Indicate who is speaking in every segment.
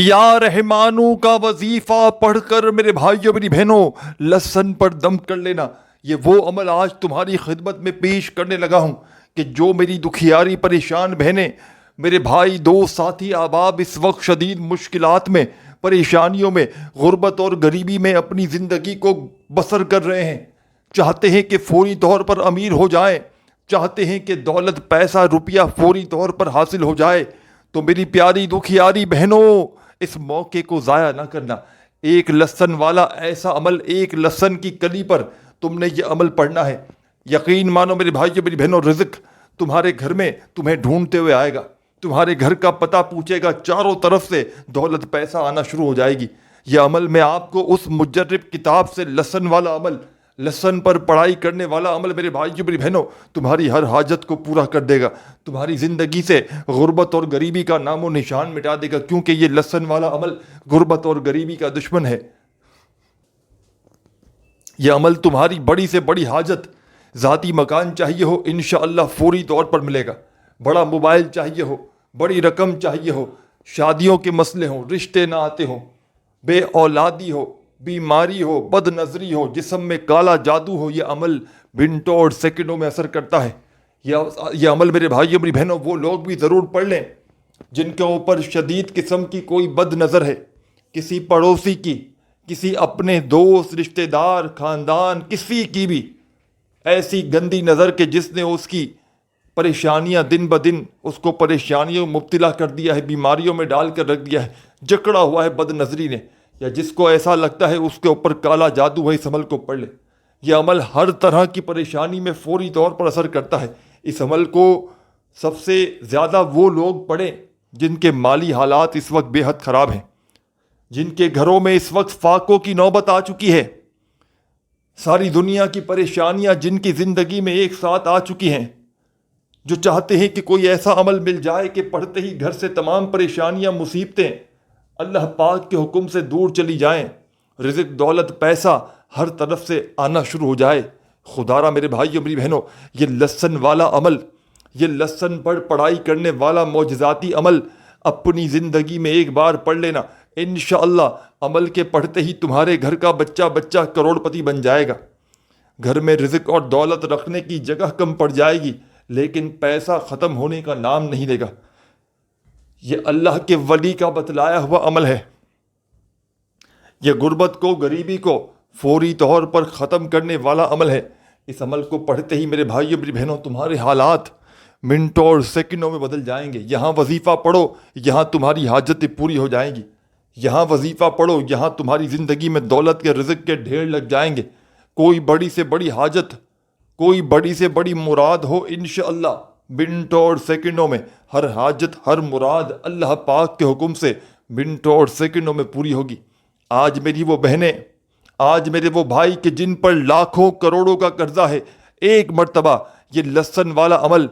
Speaker 1: یا رحمانوں کا وظیفہ پڑھ کر میرے بھائیوں میری بہنوں لہسن پر دم کر لینا، یہ وہ عمل آج تمہاری خدمت میں پیش کرنے لگا ہوں کہ جو میری دکھیاری پریشان بہنیں، میرے بھائی دوست ساتھی احباب اس وقت شدید مشکلات میں، پریشانیوں میں، غربت اور غریبی میں اپنی زندگی کو بسر کر رہے ہیں، چاہتے ہیں کہ فوری طور پر امیر ہو جائیں، چاہتے ہیں کہ دولت پیسہ روپیہ فوری طور پر حاصل ہو جائے، تو میری پیاری دکھیاری بہنوں اس موقع کو ضائع نہ کرنا۔ ایک لہسن والا ایسا عمل، ایک لہسن کی کلی پر تم نے یہ عمل پڑھنا ہے۔ یقین مانو میرے بھائیو میری بہنوں، رزق تمہارے گھر میں تمہیں ڈھونڈتے ہوئے آئے گا، تمہارے گھر کا پتہ پوچھے گا، چاروں طرف سے دولت پیسہ آنا شروع ہو جائے گی۔ یہ عمل میں آپ کو اس مجرب کتاب سے لہسن والا عمل، لہسن پر پڑھائی کرنے والا عمل میرے بھائیو میری بہنوں تمہاری ہر حاجت کو پورا کر دے گا، تمہاری زندگی سے غربت اور غریبی کا نام و نشان مٹا دے گا، کیونکہ یہ لہسن والا عمل غربت اور غریبی کا دشمن ہے۔ یہ عمل تمہاری بڑی سے بڑی حاجت، ذاتی مکان چاہیے ہو انشاءاللہ فوری طور پر ملے گا، بڑا موبائل چاہیے ہو، بڑی رقم چاہیے ہو، شادیوں کے مسئلے ہوں، رشتے نہ آتے ہوں، بے اولادی ہو، بیماری ہو، بد نظری ہو، جسم میں کالا جادو ہو، یہ عمل منٹوں اور سیکنڈوں میں اثر کرتا ہے۔ یہ عمل میرے بھائیوں میری بہنوں وہ لوگ بھی ضرور پڑھ لیں جن کے اوپر شدید قسم کی کوئی بد نظر ہے، کسی پڑوسی کی، کسی اپنے دوست، رشتہ دار، خاندان، کسی کی بھی ایسی گندی نظر کہ جس نے اس کی پریشانیاں دن بدن اس کو پریشانیوں میں مبتلا کر دیا ہے، بیماریوں میں ڈال کر رکھ دیا ہے، جکڑا ہوا ہے بد نظری نے، یا جس کو ایسا لگتا ہے اس کے اوپر کالا جادو ہے، اس عمل کو پڑھ لے۔ یہ عمل ہر طرح کی پریشانی میں فوری طور پر اثر کرتا ہے۔ اس عمل کو سب سے زیادہ وہ لوگ پڑھیں جن کے مالی حالات اس وقت بے حد خراب ہیں، جن کے گھروں میں اس وقت فاقوں کی نوبت آ چکی ہے، ساری دنیا کی پریشانیاں جن کی زندگی میں ایک ساتھ آ چکی ہیں، جو چاہتے ہیں کہ کوئی ایسا عمل مل جائے کہ پڑھتے ہی گھر سے تمام پریشانیاں، مصیبتیں اللہ پاک کے حکم سے دور چلی جائیں، رزق دولت پیسہ ہر طرف سے آنا شروع ہو جائے۔ خدا را میرے بھائیو میری بہنوں، یہ لہسن والا عمل، یہ لہسن پر پڑھائی کرنے والا معجزاتی عمل اپنی زندگی میں ایک بار پڑھ لینا، انشاءاللہ عمل کے پڑھتے ہی تمہارے گھر کا بچہ بچہ کروڑ پتی بن جائے گا۔ گھر میں رزق اور دولت رکھنے کی جگہ کم پڑ جائے گی، لیکن پیسہ ختم ہونے کا نام نہیں لے گا۔ یہ اللہ کے ولی کا بتلایا ہوا عمل ہے۔ یہ غربت کو، غریبی کو فوری طور پر ختم کرنے والا عمل ہے۔ اس عمل کو پڑھتے ہی میرے بھائیو میری بہنوں تمہارے حالات منٹوں اور سیکنڈوں میں بدل جائیں گے۔ یہاں وظیفہ پڑھو، یہاں تمہاری حاجتیں پوری ہو جائیں گی۔ یہاں وظیفہ پڑھو، یہاں تمہاری زندگی میں دولت کے، رزق کے ڈھیر لگ جائیں گے۔ کوئی بڑی سے بڑی حاجت، کوئی بڑی سے بڑی مراد ہو انشاءاللہ منٹوں اور سیکنڈوں میں ہر حاجت، ہر مراد اللہ پاک کے حکم سے منٹوں اور سیکنڈوں میں پوری ہوگی۔ آج میری وہ بہنیں، آج میرے وہ بھائی کہ جن پر لاکھوں کروڑوں کا قرضہ ہے، ایک مرتبہ یہ لہسن والا عمل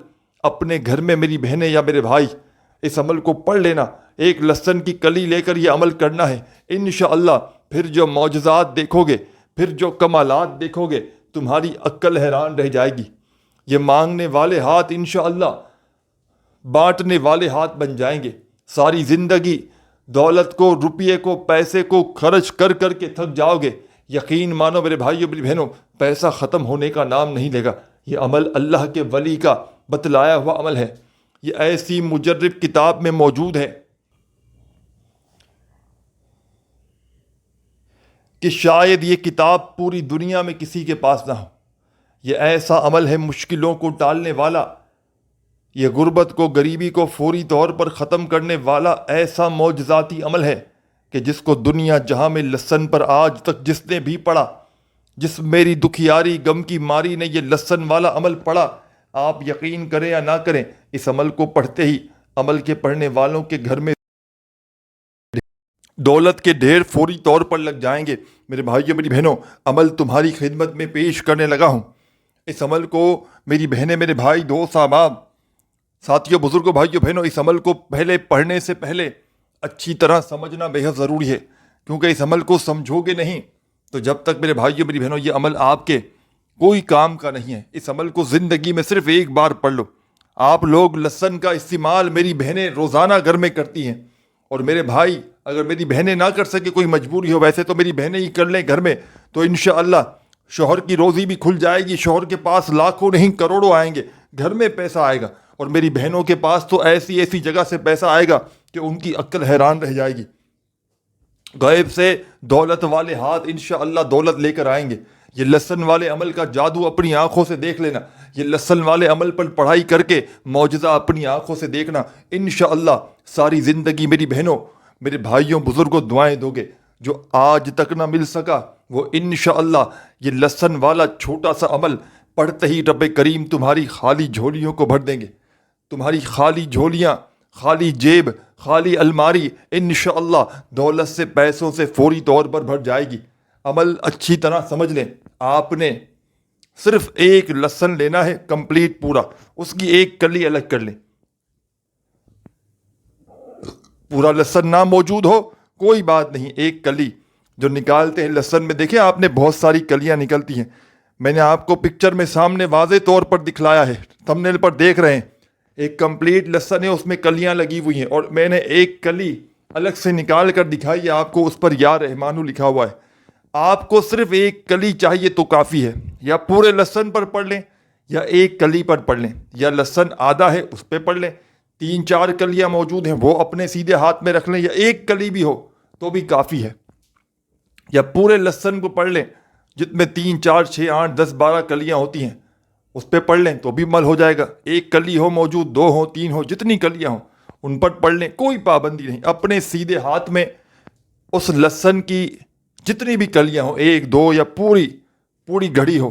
Speaker 1: اپنے گھر میں میری بہنیں یا میرے بھائی اس عمل کو پڑھ لینا، ایک لہسن کی کلی لے کر یہ عمل کرنا ہے انشاءاللہ۔ پھر جو معجزات دیکھو گے، پھر جو کمالات دیکھو گے، تمہاری عقل حیران رہ جائے گی۔ یہ مانگنے والے ہاتھ انشاءاللہ بانٹنے والے ہاتھ بن جائیں گے۔ ساری زندگی دولت کو، روپیے کو، پیسے کو خرچ کر کر کے تھک جاؤ گے، یقین مانو میرے بھائیو میری بہنوں پیسہ ختم ہونے کا نام نہیں لے گا۔ یہ عمل اللہ کے ولی کا بتلایا ہوا عمل ہے، یہ ایسی مجرب کتاب میں موجود ہے کہ شاید یہ کتاب پوری دنیا میں کسی کے پاس نہ ہو۔ یہ ایسا عمل ہے مشکلوں کو ٹالنے والا، یہ غربت کو، غریبی کو فوری طور پر ختم کرنے والا ایسا معجزاتی عمل ہے کہ جس کو دنیا جہاں میں لہسن پر آج تک جس نے بھی پڑھا، جس میری دکھیاری غم کی ماری نے یہ لہسن والا عمل پڑھا، آپ یقین کریں یا نہ کریں، اس عمل کو پڑھتے ہی عمل کے پڑھنے والوں کے گھر میں دولت کے ڈھیر فوری طور پر لگ جائیں گے۔ میرے بھائیوں میری بہنوں عمل تمہاری خدمت میں پیش کرنے لگا ہوں۔ اس عمل کو میری بہنیں، میرے بھائی، دوست احباب، ساتھیوں، بزرگوں، بھائیوں، بہنوں، اس عمل کو پہلے پڑھنے سے پہلے اچھی طرح سمجھنا بے حد ضروری ہے، کیونکہ اس عمل کو سمجھو گے نہیں تو جب تک میرے بھائیوں میری بہنوں یہ عمل آپ کے کوئی کام کا نہیں ہے۔ اس عمل کو زندگی میں صرف ایک بار پڑھ لو۔ آپ لوگ لہسن کا استعمال میری بہنیں روزانہ گھر میں کرتی ہیں، اور میرے بھائی اگر میری بہنیں نہ کر سکے، کوئی مجبوری ہو، ویسے تو میری بہنیں ہی کر لیں گھر میں، تو انشاءاللہ شوہر کی روزی بھی کھل جائے گی، شوہر کے پاس لاکھوں نہیں کروڑوں آئیں گے، گھر میں پیسہ آئے گا، اور میری بہنوں کے پاس تو ایسی ایسی جگہ سے پیسہ آئے گا کہ ان کی عقل حیران رہ جائے گی۔ غیب سے دولت والے ہاتھ انشاءاللہ دولت لے کر آئیں گے۔ یہ لہسن والے عمل کا جادو اپنی آنکھوں سے دیکھ لینا، یہ لہسن والے عمل پر پڑھائی کر کے معجزہ اپنی آنکھوں سے دیکھنا، انشاءاللہ ساری زندگی میری بہنوں، میرے بھائیوں، بزرگوں دعائیں دو گے۔ جو آج تک نہ مل سکا وہ انشاءاللہ یہ لہسن والا چھوٹا سا عمل پڑھتے ہی رب کریم تمہاری خالی جھولیوں کو بھر دیں گے۔ تمہاری خالی جھولیاں، خالی جیب، خالی الماری انشاءاللہ دولت سے، پیسوں سے فوری طور پر بھر جائے گی۔ عمل اچھی طرح سمجھ لیں، آپ نے صرف ایک لہسن لینا ہے کمپلیٹ پورا، اس کی ایک کلی الگ کر لیں۔ پورا لہسن نہ موجود ہو کوئی بات نہیں، ایک کلی جو نکالتے ہیں لہسن میں، دیکھیں آپ نے بہت ساری کلیاں نکلتی ہیں، میں نے آپ کو پکچر میں سامنے واضح طور پر دکھلایا ہے، تھمبنیل پر دیکھ رہے ہیں، ایک کمپلیٹ لہسن ہے، اس میں کلیاں لگی ہوئی ہیں، اور میں نے ایک کلی الگ سے نکال کر دکھائی ہے آپ کو، اس پر یا رحمانو لکھا ہوا ہے۔ آپ کو صرف ایک کلی چاہیے تو کافی ہے، یا پورے لہسن پر پڑھ لیں یا ایک کلی پر پڑھ لیں، یا لہسن آدھا ہے اس پہ پڑھ لیں، 3-4 کلیاں موجود ہیں وہ اپنے سیدھے ہاتھ میں رکھ لیں، یا ایک کلی بھی ہو تو بھی کافی ہے، یا پورے لہسن کو پڑھ لیں جت میں 3 4 6 8 10 12 کلیاں ہوتی ہیں، اس پہ پڑھ لیں تو بھی مل ہو جائے گا۔ ایک کلی ہو موجود، 2 ہو، 3 ہو، جتنی کلیاں ہوں ان پر پڑھ لیں، کوئی پابندی نہیں۔ اپنے سیدھے ہاتھ میں اس لہسن کی جتنی بھی کلیاں ہوں، 1 2 یا پوری گھڑی ہو،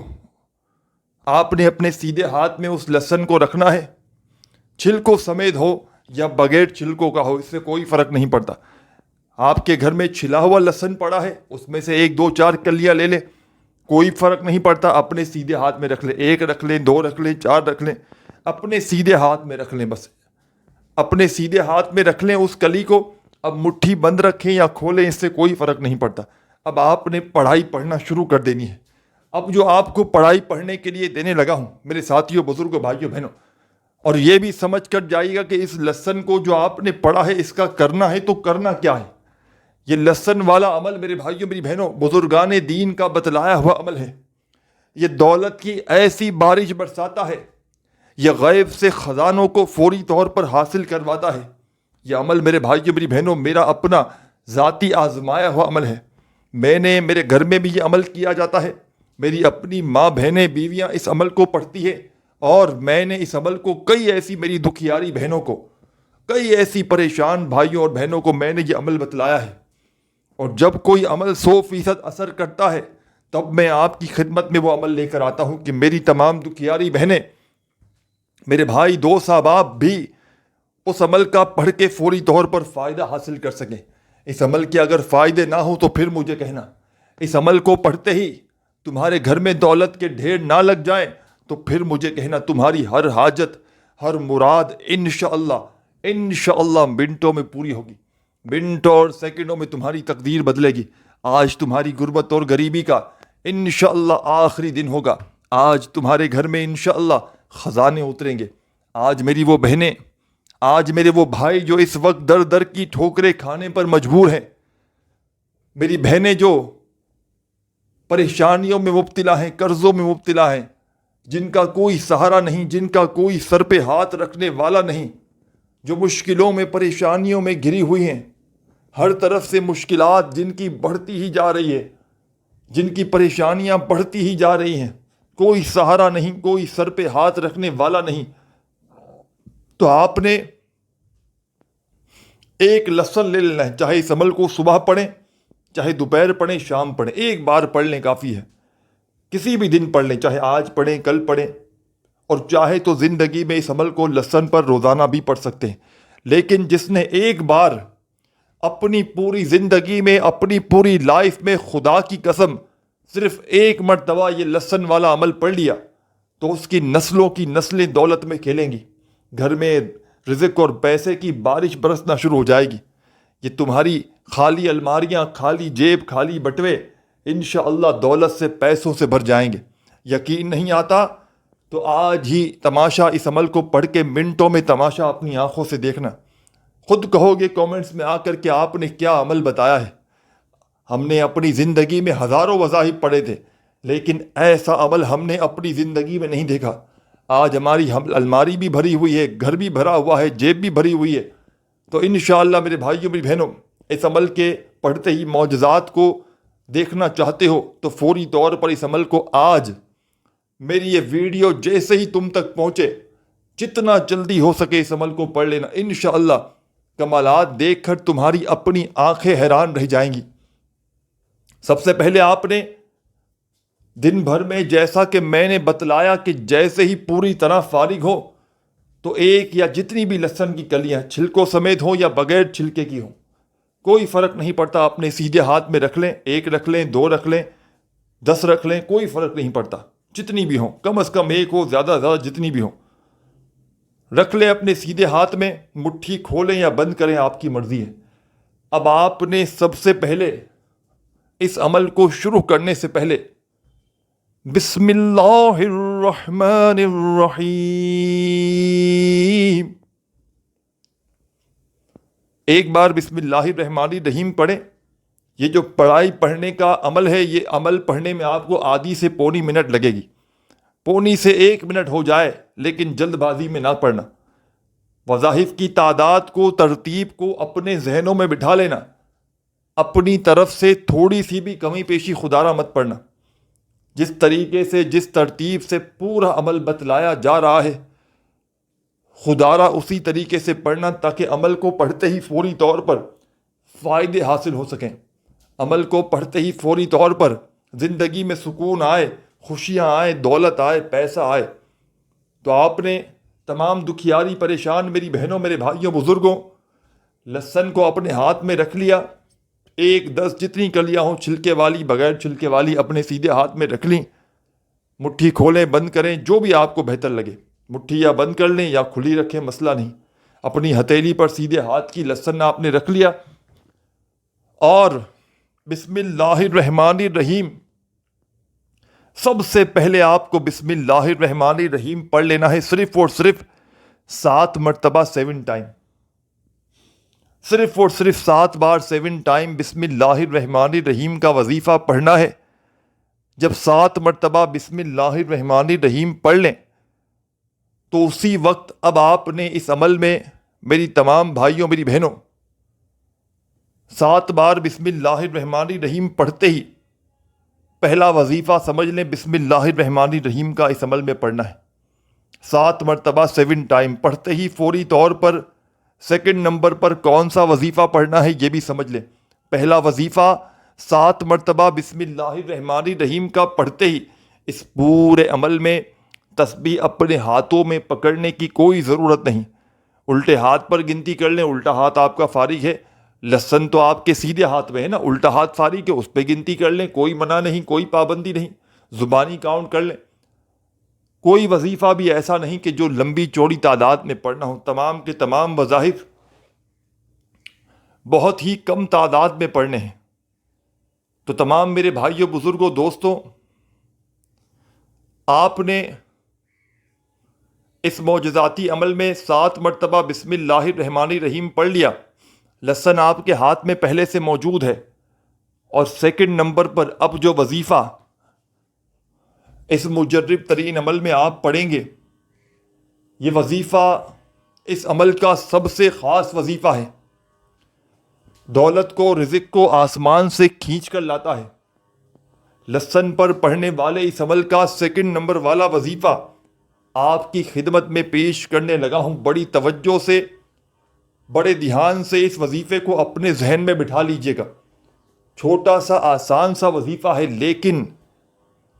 Speaker 1: آپ نے اپنے سیدھے ہاتھ میں اس لہسن کو رکھنا ہے، چھلکوں سمیت ہو یا بغیر چھلکوں کا ہو، اس سے کوئی فرق نہیں پڑتا۔ آپ کے گھر میں چھلا ہوا لہسن پڑا ہے، اس میں سے 1 2 4 کلیاں لے لیں، کوئی فرق نہیں پڑتا، اپنے سیدھے ہاتھ میں رکھ لیں، 1 رکھ لیں، 2 رکھ لیں، 4 رکھ لیں، اپنے سیدھے ہاتھ میں رکھ لیں، بس اپنے سیدھے ہاتھ میں رکھ لیں اس کلی کو۔ اب مٹھی بند رکھیں یا کھولیں، اس سے کوئی فرق نہیں پڑتا۔ اب آپ نے پڑھائی پڑھنا شروع کر دینی ہے۔ اب جو آپ کو پڑھائی پڑھنے کے لیے دینے لگا ہوں میرے ساتھیوں، بزرگوں، بھائیوں، بہنوں، اور یہ بھی سمجھ کر جائیے گا کہ اس لہسن کو جو آپ نے پڑھا ہے اس کا کرنا ہے تو کرنا کیا ہے۔ یہ لہسن والا عمل میرے بھائیوں، میری بہنوں، بزرگان دین کا بتلایا ہوا عمل ہے۔ یہ دولت کی ایسی بارش برساتا ہے، یہ غیب سے خزانوں کو فوری طور پر حاصل کرواتا ہے۔ یہ عمل میرے بھائیوں، میری بہنوں، میرا اپنا ذاتی آزمایا ہوا عمل ہے۔ میرے گھر میں بھی یہ عمل کیا جاتا ہے، میری اپنی ماں، بہنیں، بیویاں اس عمل کو پڑھتی ہے، اور میں نے اس عمل کو کئی ایسی میری دکھیاری بہنوں کو، کئی ایسی پریشان بھائیوں اور بہنوں کو میں نے یہ عمل بتلایا ہے۔ اور جب کوئی عمل 100% اثر کرتا ہے تب میں آپ کی خدمت میں وہ عمل لے کر آتا ہوں کہ میری تمام دکھیاری بہنیں، میرے بھائی، دوست، احباب بھی اس عمل کا پڑھ کے فوری طور پر فائدہ حاصل کر سکیں۔ اس عمل کے اگر فائدے نہ ہوں تو پھر مجھے کہنا۔ اس عمل کو پڑھتے ہی تمہارے گھر میں دولت کے ڈھیر نہ لگ جائیں تو پھر مجھے کہنا، تمہاری ہر حاجت، ہر مراد انشاءاللہ منٹوں میں پوری ہوگی، منٹوں اور سیکنڈوں میں تمہاری تقدیر بدلے گی۔ آج تمہاری غربت اور غریبی کا انشاءاللہ آخری دن ہوگا، آج تمہارے گھر میں انشاءاللہ خزانے اتریں گے۔ آج میری وہ بہنیں، آج میرے وہ بھائی جو اس وقت در در کی ٹھوکریں کھانے پر مجبور ہیں، میری بہنیں جو پریشانیوں میں مبتلا ہیں، قرضوں میں مبتلا ہیں، جن کا کوئی سہارا نہیں، جن کا کوئی سر پہ ہاتھ رکھنے والا نہیں، جو مشکلوں میں، پریشانیوں میں گھری ہوئی ہیں، ہر طرف سے مشکلات جن کی بڑھتی ہی جا رہی ہے، جن کی پریشانیاں بڑھتی ہی جا رہی ہیں، کوئی سہارا نہیں، کوئی سر پہ ہاتھ رکھنے والا نہیں، تو آپ نے ایک لہسن لے لینا ہے۔ چاہے اس عمل کو صبح پڑھیں، چاہے دوپہر پڑھیں، شام پڑھیں، ایک بار پڑھ لیں کافی ہے، کسی بھی دن پڑھ لیں، چاہے آج پڑھیں، کل پڑھیں، اور چاہے تو زندگی میں اس عمل کو لہسن پر روزانہ بھی پڑھ سکتے ہیں۔ لیکن جس نے ایک بار اپنی پوری زندگی میں، اپنی پوری لائف میں، خدا کی قسم صرف ایک مرتبہ یہ لہسن والا عمل پڑھ لیا تو اس کی نسلوں کی نسلیں دولت میں کھیلیں گی، گھر میں رزق اور پیسے کی بارش برسنا شروع ہو جائے گی۔ یہ تمہاری خالی الماریاں، خالی جیب، خالی بٹوے انشاءاللہ دولت سے، پیسوں سے بھر جائیں گے۔ یقین نہیں آتا تو آج ہی تماشا اس عمل کو پڑھ کے منٹوں میں تماشا اپنی آنکھوں سے دیکھنا، خود کہو گے کامنٹس میں آ کر کہ آپ نے کیا عمل بتایا ہے. ہم نے اپنی زندگی میں ہزاروں وظائف پڑھے تھے، لیکن ایسا عمل ہم نے اپنی زندگی میں نہیں دیکھا. آج ہماری الماری بھی بھری ہوئی ہے، گھر بھی بھرا ہوا ہے، جیب بھی بھری ہوئی ہے. تو انشاءاللہ میرے بھائیوں میری بہنوں، اس عمل کے پڑھتے ہی معجزات کو دیکھنا چاہتے ہو تو فوری طور پر اس عمل کو آج میری یہ ویڈیو جیسے ہی تم تک پہنچے جتنا جلدی ہو سکے اس عمل کو پڑھ لینا. انشاءاللہ کمالات دیکھ کر تمہاری اپنی آنکھیں حیران رہ جائیں گی. سب سے پہلے آپ نے دن بھر میں جیسا کہ میں نے بتلایا کہ جیسے ہی پوری طرح فارغ ہو تو ایک یا جتنی بھی لہسن کی کلیاں چھلکوں سمیت ہوں یا بغیر چھلکے کی ہوں، کوئی فرق نہیں پڑتا، اپنے سیدھے ہاتھ میں رکھ لیں. 1 رکھ لیں، 2 رکھ لیں، 10 رکھ لیں، کوئی فرق نہیں پڑتا. جتنی بھی ہوں، کم از کم 1 ہو، زیادہ سے زیادہ جتنی بھی ہوں رکھ لیں اپنے سیدھے ہاتھ میں. مٹھی کھولیں یا بند کریں، آپ کی مرضی ہے. اب آپ نے سب سے پہلے اس عمل کو شروع کرنے سے پہلے بسم اللہ الرحمن الرحیم ایک بار بسم اللہ الرحمن الرحیم پڑھیں. یہ جو پڑھنے کا عمل ہے، یہ عمل پڑھنے میں آپ کو آدھی سے پونی منٹ لگے گی. پونی سے 1 منٹ ہو جائے، لیکن جلد بازی میں نہ پڑھنا. وظائف کی تعداد کو، ترتیب کو اپنے ذہنوں میں بٹھا لینا. اپنی طرف سے تھوڑی سی بھی کمی پیشی خدارہ مت پڑھنا. جس طریقے سے، جس ترتیب سے پورا عمل بتلایا جا رہا ہے، خدارہ اسی طریقے سے پڑھنا تاکہ عمل کو پڑھتے ہی فوری طور پر فائدے حاصل ہو سکیں. عمل کو پڑھتے ہی فوری طور پر زندگی میں سکون آئے، خوشیاں آئے، دولت آئے، پیسہ آئے. تو آپ نے تمام دکھیاری پریشان میری بہنوں، میرے بھائیوں، بزرگوں، لہسن کو اپنے ہاتھ میں رکھ لیا. 1 10 جتنی کلیاں ہوں، چھلکے والی، بغیر چھلکے والی، اپنے سیدھے ہاتھ میں رکھ لیں. مٹھی کھولیں، بند کریں، جو بھی آپ کو بہتر لگے. مٹھی یا بند کر لیں یا کھلی رکھیں، مسئلہ نہیں. اپنی ہتھیلی پر سیدھے ہاتھ کی لہسن آپ نے رکھ لیا اور بسم اللہ الرحمن الرحیم سب سے پہلے آپ کو بسم اللہ الرحمن الرحیم پڑھ لینا ہے. صرف اور صرف 7 مرتبہ 7 ٹائم. صرف اور صرف 7 بار 7 ٹائم بسم اللہ الرحمن الرحیم کا وظیفہ پڑھنا ہے. جب 7 مرتبہ بسم اللہ الرحمن الرحیم پڑھ لیں تو اسی وقت اب آپ نے اس عمل میں میری تمام بھائیوں، میری بہنوں، 7 بار بسم اللہ الرحمن الرحیم پڑھتے ہی پہلا وظیفہ سمجھ لیں بسم اللہ الرحمن الرحیم کا اس عمل میں پڑھنا ہے. 7 مرتبہ 7 ٹائم پڑھتے ہی فوری طور پر سیکنڈ نمبر پر کون سا وظیفہ پڑھنا ہے یہ بھی سمجھ لیں. پہلا وظیفہ 7 مرتبہ بسم اللہ الرحمن الرحیم کا پڑھتے ہی اس پورے عمل میں تسبیح اپنے ہاتھوں میں پکڑنے کی کوئی ضرورت نہیں. الٹے ہاتھ پر گنتی کر لیں، الٹا ہاتھ آپ کا فارغ ہے. لہسن تو آپ کے سیدھے ہاتھ میں ہے نا، الٹا ہاتھ فارغ ہے، اس پہ گنتی کر لیں، کوئی منع نہیں، کوئی پابندی نہیں. زبانی کاؤنٹ کر لیں. کوئی وظیفہ بھی ایسا نہیں کہ جو لمبی چوڑی تعداد میں پڑھنا ہو. تمام کے تمام وظائف بہت ہی کم تعداد میں پڑھنے ہیں. تو تمام میرے بھائیوں، بزرگوں، دوستوں، آپ نے اس معجزاتی عمل میں 7 مرتبہ بسم اللہ الرحمن الرحیم پڑھ لیا. لہسن آپ کے ہاتھ میں پہلے سے موجود ہے. اور سیکنڈ نمبر پر اب جو وظیفہ اس مجرب ترین عمل میں آپ پڑھیں گے، یہ وظیفہ اس عمل کا سب سے خاص وظیفہ ہے. دولت کو، رزق کو آسمان سے کھینچ کر لاتا ہے. لہسن پر پڑھنے والے اس عمل کا سیکنڈ نمبر والا وظیفہ آپ کی خدمت میں پیش کرنے لگا ہوں. بڑی توجہ سے، بڑے دھیان سے اس وظیفے کو اپنے ذہن میں بٹھا لیجئے گا. چھوٹا سا آسان سا وظیفہ ہے، لیکن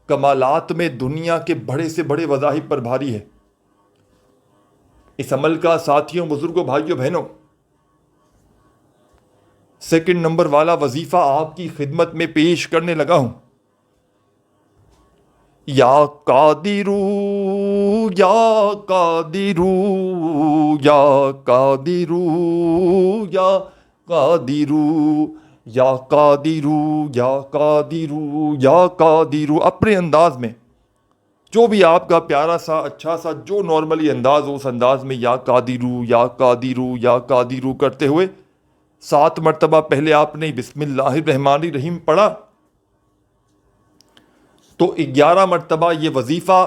Speaker 1: کمالات میں دنیا کے بڑے سے بڑے وظائف پر بھاری ہے. اس عمل کا ساتھیوں، بزرگوں، بھائیوں، بہنوں، سیکنڈ نمبر والا وظیفہ آپ کی خدمت میں پیش کرنے لگا ہوں. یا قادرو یا قادرو یا قادرو یا قادرو یا قادرو یا قادرو یا قادرو. اپنے انداز میں جو بھی آپ کا پیارا سا اچھا سا جو نارملی انداز ہو، اس انداز میں یا قادرو یا قادرو یا قادرو کرتے ہوئے 7 مرتبہ پہلے آپ نے بسم اللہ الرحمن الرحیم پڑھا، تو 11 مرتبہ یہ وظیفہ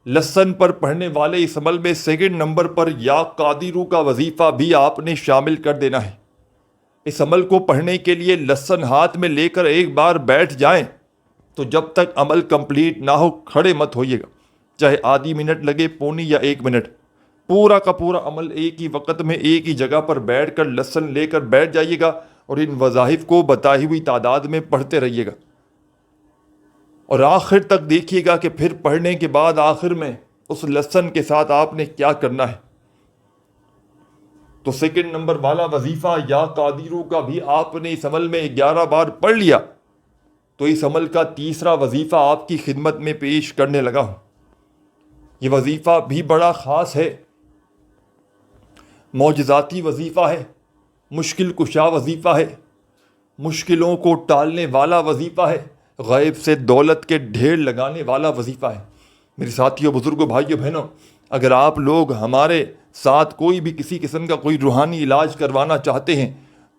Speaker 1: لسن پر پڑھنے والے اس عمل میں سیکنڈ نمبر پر یا قادرو کا وظیفہ بھی آپ نے شامل کر دینا ہے۔ اس عمل کو پڑھنے کے لیے لسن ہاتھ میں لے کر ایک بار بیٹھ جائیں تو جب تک عمل کمپلیٹ نہ ہو کھڑے مت ہوئیے گا، چاہے آدھی منٹ لگے، پونی یا 1 منٹ، پورا کا پورا عمل ایک ہی وقت میں ایک ہی جگہ پر بیٹھ کر لسن لے کر بیٹھ جائیے گا اور ان وظائف کو بتائی ہوئی تعداد میں پڑھتے رہیے گا، اور آخر تک دیکھیے گا کہ پھر پڑھنے کے بعد آخر میں اس لسن کے ساتھ آپ نے کیا کرنا ہے۔ تو سیکنڈ نمبر والا وظیفہ یا قادرو کا بھی آپ نے اس عمل میں 11 بار پڑھ لیا، تو اس عمل کا تیسرا وظیفہ آپ کی خدمت میں پیش کرنے لگا ہوں۔ یہ وظیفہ بھی بڑا خاص ہے، معجزاتی وظیفہ ہے، مشکل کشا وظیفہ ہے، مشکلوں کو ٹالنے والا وظیفہ ہے، غیب سے دولت کے ڈھیر لگانے والا وظیفہ ہے۔ میرے ساتھیوں، بزرگوں، بھائیوں، بہنوں، اگر آپ لوگ ہمارے ساتھ کوئی بھی کسی قسم کا کوئی روحانی علاج کروانا چاہتے ہیں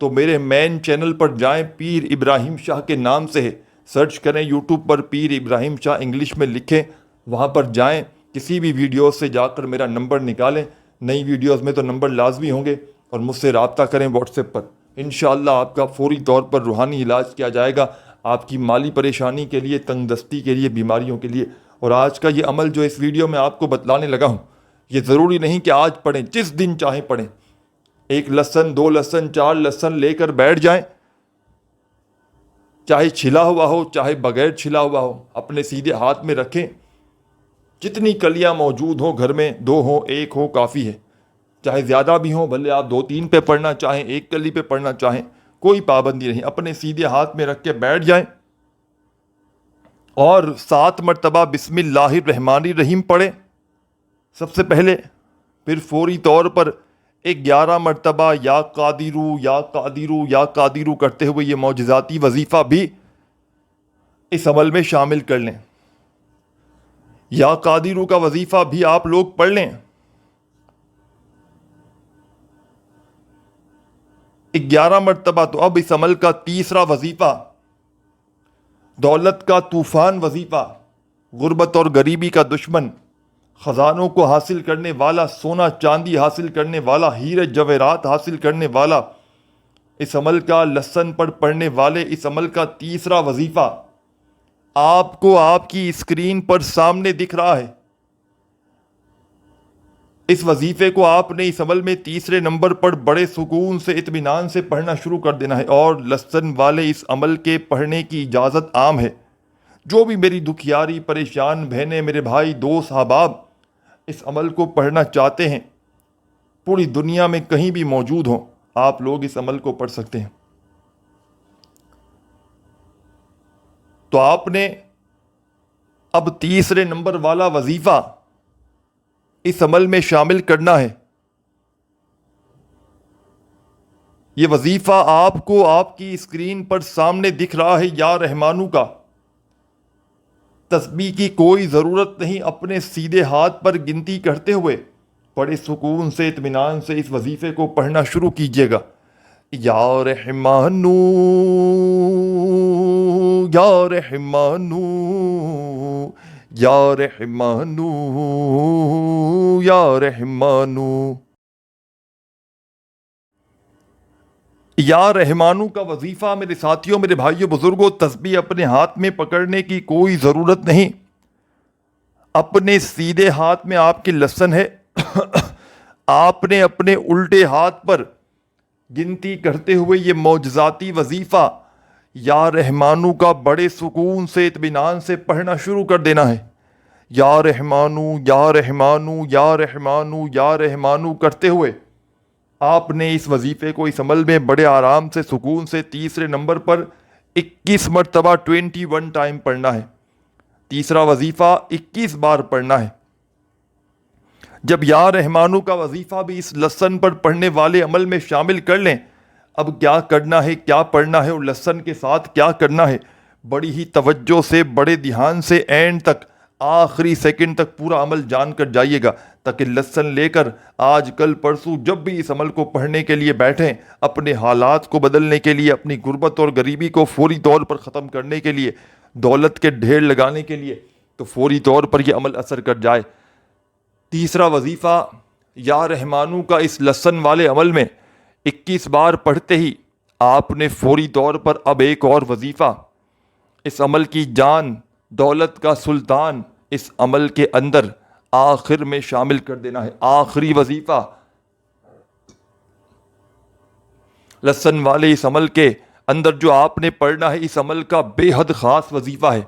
Speaker 1: تو میرے مین چینل پر جائیں، پیر ابراہیم شاہ کے نام سے ہے، سرچ کریں یوٹیوب پر پیر ابراہیم شاہ، انگلش میں لکھیں، وہاں پر جائیں، کسی بھی ویڈیو سے جا کر میرا نمبر نکالیں، نئی ویڈیوز میں تو نمبر لازمی ہوں گے، اور مجھ سے رابطہ کریں واٹس ایپ پر۔ انشاءاللہ آپ کا فوری طور پر روحانی علاج کیا جائے گا، آپ کی مالی پریشانی کے لیے، تنگ دستی کے لیے، بیماریوں کے لیے۔ اور آج کا یہ عمل جو اس ویڈیو میں آپ کو بتلانے لگا ہوں، یہ ضروری نہیں کہ آج پڑھیں، جس دن چاہیں پڑھیں، 1 لسن 2 لسن 4 لسن لے کر بیٹھ جائیں، چاہے چھلا ہوا ہو چاہے بغیر چھلا ہوا ہو، اپنے سیدھے ہاتھ میں رکھیں، جتنی کلیاں موجود ہوں گھر میں، 2 ہوں 1 ہو کافی ہے، چاہے زیادہ بھی ہوں، بھلے آپ 2-3 پہ پڑھنا چاہیں، 1 کلی پہ پڑھنا چاہیں، کوئی پابندی نہیں، اپنے سیدھے ہاتھ میں رکھ کے بیٹھ جائیں اور 7 مرتبہ بسم اللہ الرحمن الرحیم پڑھیں سب سے پہلے، پھر فوری طور پر 11 مرتبہ یا قادرو یا قادرو یا قادرو کرتے ہوئے یہ معجزاتی وظیفہ بھی اس عمل میں شامل کر لیں۔ یا قادرو کا وظیفہ بھی آپ لوگ پڑھ لیں، 11 مرتبہ۔ تو اب اس عمل کا تیسرا وظیفہ، دولت کا طوفان وظیفہ، غربت اور غریبی کا دشمن، خزانوں کو حاصل کرنے والا، سونا چاندی حاصل کرنے والا، ہیرے جواہرات حاصل کرنے والا، اس عمل کا لسن پر پڑھنے والے، اس عمل کا تیسرا وظیفہ آپ کو آپ کی اسکرین پر سامنے دکھ رہا ہے۔ اس وظیفے کو آپ نے اس عمل میں تیسرے نمبر پر بڑے سکون سے، اطمینان سے پڑھنا شروع کر دینا ہے، اور لسن والے اس عمل کے پڑھنے کی اجازت عام ہے۔ جو بھی میری دکھیاری پریشان بہنیں، میرے بھائی، دوست، احباب اس عمل کو پڑھنا چاہتے ہیں، پوری دنیا میں کہیں بھی موجود ہوں، آپ لوگ اس عمل کو پڑھ سکتے ہیں۔ تو آپ نے اب تیسرے نمبر والا وظیفہ اس عمل میں شامل کرنا ہے۔ یہ وظیفہ آپ کو آپ کی اسکرین پر سامنے دکھ رہا ہے، یا رحمانو کا۔ تسبیح کی کوئی ضرورت نہیں، اپنے سیدھے ہاتھ پر گنتی کرتے ہوئے بڑے سکون سے، اطمینان سے اس وظیفے کو پڑھنا شروع کیجیے گا۔ یا رحمانو یا رحمانو یا رحمانو یا رحمانو۔ یا رحمانو کا وظیفہ میرے ساتھیوں، میرے بھائیوں، بزرگوں، تسبیح اپنے ہاتھ میں پکڑنے کی کوئی ضرورت نہیں، اپنے سیدھے ہاتھ میں آپ کے لسن ہے، آپ نے اپنے الٹے ہاتھ پر گنتی کرتے ہوئے یہ معجزاتی وظیفہ یا رحمانو کا بڑے سکون سے، اطمینان سے پڑھنا شروع کر دینا ہے۔ یا رحمانو یا رحمانو یا رحمانو یا رحمانو کرتے ہوئے آپ نے اس وظیفے کو اس عمل میں بڑے آرام سے، سکون سے تیسرے نمبر پر 21 مرتبہ 21 ٹائم پڑھنا ہے۔ تیسرا وظیفہ 21 بار پڑھنا ہے۔ جب یا رحمانو کا وظیفہ بھی اس لسن پر پڑھنے والے عمل میں شامل کر لیں، اب کیا کرنا ہے، کیا پڑھنا ہے اور لسن کے ساتھ کیا کرنا ہے، بڑی ہی توجہ سے، بڑے دھیان سے اینڈ تک آخری سیکنڈ تک پورا عمل جان کر جائیے گا، تاکہ لسن لے کر آج کل پرسوں جب بھی اس عمل کو پڑھنے کے لیے بیٹھیں، اپنے حالات کو بدلنے کے لیے، اپنی غربت اور غریبی کو فوری طور پر ختم کرنے کے لیے، دولت کے ڈھیر لگانے کے لیے، تو فوری طور پر یہ عمل اثر کر جائے۔ تیسرا وظیفہ یا رحمانو کا اس لسن والے عمل میں 21 بار پڑھتے ہی آپ نے فوری طور پر اب ایک اور وظیفہ، اس عمل کی جان، دولت کا سلطان اس عمل کے اندر آخر میں شامل کر دینا ہے۔ آخری وظیفہ لسن والے اس عمل کے اندر جو آپ نے پڑھنا ہے، اس عمل کا بے حد خاص وظیفہ ہے،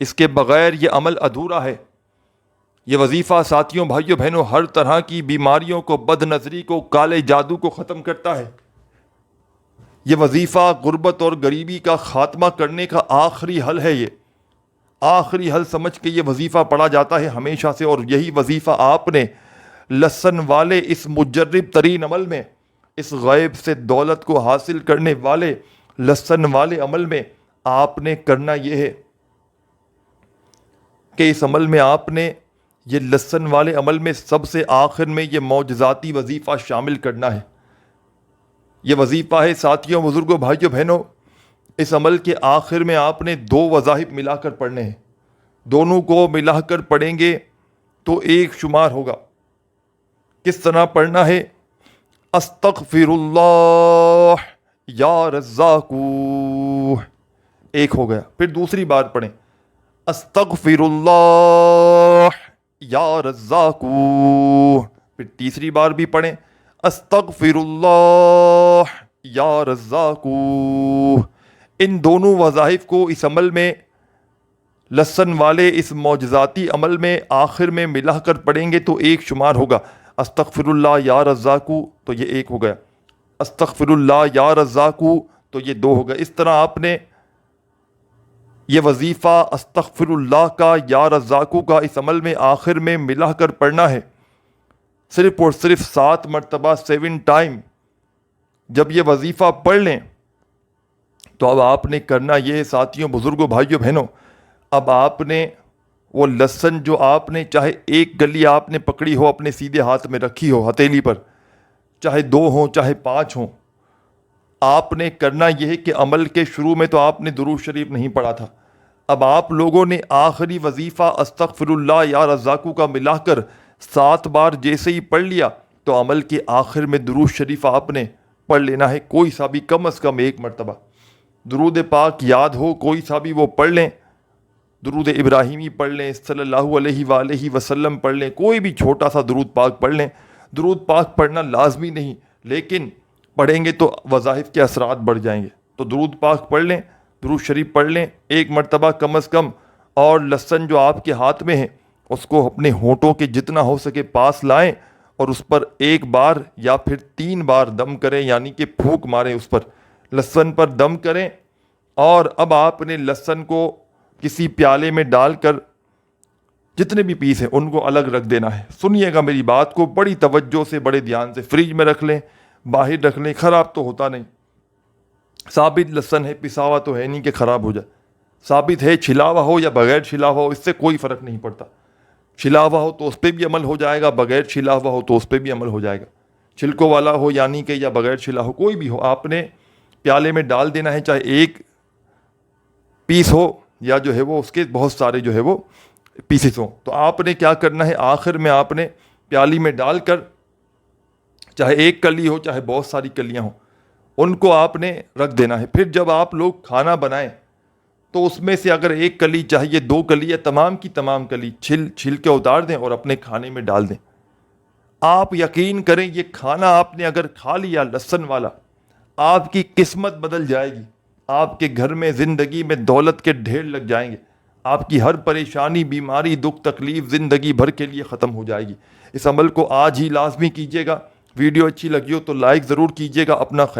Speaker 1: اس کے بغیر یہ عمل ادھورا ہے۔ یہ وظیفہ ساتھیوں، بھائیوں، بہنوں، ہر طرح کی بیماریوں کو، بد نظری کو، کالے جادو کو ختم کرتا ہے۔ یہ وظیفہ غربت اور غریبی کا خاتمہ کرنے کا آخری حل ہے۔ یہ آخری حل سمجھ کے یہ وظیفہ پڑھا جاتا ہے ہمیشہ سے، اور یہی وظیفہ آپ نے لسن والے اس مجرب ترین عمل میں، اس غیب سے دولت کو حاصل کرنے والے لسن والے عمل میں آپ نے کرنا یہ ہے کہ اس عمل میں آپ نے یہ لسن والے عمل میں سب سے آخر میں یہ معجزاتی وظیفہ شامل کرنا ہے۔ یہ وظیفہ ہے ساتھیوں، بزرگوں، بھائیوں، بہنوں، اس عمل کے آخر میں آپ نے 2 وظائف ملا کر پڑھنے ہیں۔ دونوں کو ملا کر پڑھیں گے تو ایک شمار ہوگا۔ کس طرح پڑھنا ہے؟ استغفر اللہ یا رزاقو، ایک ہو گیا۔ پھر دوسری بار پڑھیں، استغفر اللہ یا رزاقو، پھر تیسری بار بھی پڑھیں، استغفر اللہ یا رزاقو۔ ان دونوں وظائف کو اس عمل میں، لسن والے اس معجزاتی عمل میں آخر میں ملا کر پڑھیں گے تو ایک شمار ہوگا۔ استغفر اللہ یا رزاقو تو یہ ایک ہو گیا، استغفر اللہ یا رزاقو تو یہ 2 ہو گئے۔ اس طرح آپ نے یہ وظیفہ استغفر اللہ کا یا رزاقو کا اس عمل میں آخر میں ملا کر پڑھنا ہے، صرف اور صرف 7 مرتبہ 7 ٹائم۔ جب یہ وظیفہ پڑھ لیں تو اب آپ نے کرنا یہ ہے ساتھیوں، بزرگوں، بھائیوں، بہنوں، اب آپ نے وہ لسن جو آپ نے، چاہے ایک گلی آپ نے پکڑی ہو، اپنے سیدھے ہاتھ میں رکھی ہو ہتھیلی پر، چاہے 2 ہوں چاہے 5 ہوں، آپ نے کرنا یہ ہے کہ عمل کے شروع میں تو آپ نے درود شریف نہیں پڑھا تھا، اب آپ لوگوں نے آخری وظیفہ استغفر اللہ یا رزاقو کا ملا کر 7 بار جیسے ہی پڑھ لیا تو عمل کے آخر میں درود شریف آپ نے پڑھ لینا ہے، کوئی سا بھی، کم از کم 1 مرتبہ درود پاک یاد ہو کوئی سا بھی وہ پڑھ لیں، درود ابراہیمی پڑھ لیں، صلی اللہ علیہ وآلہ وسلم پڑھ لیں، کوئی بھی چھوٹا سا درود پاک پڑھ لیں۔ درود پاک پڑھنا لازمی نہیں، لیکن پڑھیں گے تو وظائف کے اثرات بڑھ جائیں گے، تو درود پاک پڑھ لیں، درود شریف پڑھ لیں 1 مرتبہ کم از کم، اور لسن جو آپ کے ہاتھ میں ہے اس کو اپنے ہونٹوں کے جتنا ہو سکے پاس لائیں اور اس پر 1 بار یا پھر 3 بار دم کریں، یعنی کہ پھونک ماریں، اس پر لسن پر دم کریں، اور اب آپ نے لسن کو کسی پیالے میں ڈال کر جتنے بھی پیس ہیں ان کو الگ رکھ دینا ہے۔ سنیے گا میری بات کو بڑی توجہ سے، بڑے دھیان سے، فریج میں رکھ لیں، باہر رکھ لیں، خراب تو ہوتا نہیں، ثابت لسن ہے، پسا ہوا تو ہے نہیں کہ خراب ہو جائے، ثابت ہے، چھلا ہوا ہو یا بغیر چھلا ہوا ہو اس سے کوئی فرق نہیں پڑتا، چھلا ہوا ہو تو اس پہ بھی عمل ہو جائے گا، بغیر چھلا ہوا ہو تو اس پہ بھی عمل ہو جائے گا، چھلکوں والا ہو یعنی کہ یا بغیر چھلا ہو، کوئی بھی ہو، آپ نے پیالے میں ڈال دینا ہے، چاہے 1 پیس ہو یا جو ہے وہ اس کے بہت سارے جو ہے وہ پیسز ہوں، تو آپ نے کیا کرنا ہے، آخر میں آپ نے پیالی میں ڈال کر، چاہے 1 کلی ہو چاہے بہت ساری کلیاں ہوں، ان کو آپ نے رکھ دینا ہے۔ پھر جب آپ لوگ کھانا بنائیں تو اس میں سے اگر 1 کلی چاہیے، 2 کلی یا تمام کی تمام کلی چھل کے اتار دیں اور اپنے کھانے میں ڈال دیں۔ آپ یقین کریں یہ کھانا آپ نے اگر کھا لیا لسن والا، آپ کی قسمت بدل جائے گی، آپ کے گھر میں زندگی میں دولت کے ڈھیر لگ جائیں گے، آپ کی ہر پریشانی، بیماری، دکھ، تکلیف زندگی بھر کے لیے ختم ہو جائے گی۔ اس عمل کو آج ہی لازمی کیجیے گا، ویڈیو اچھی لگی ہو تو لائک ضرور کیجیے گا، اپنا خیال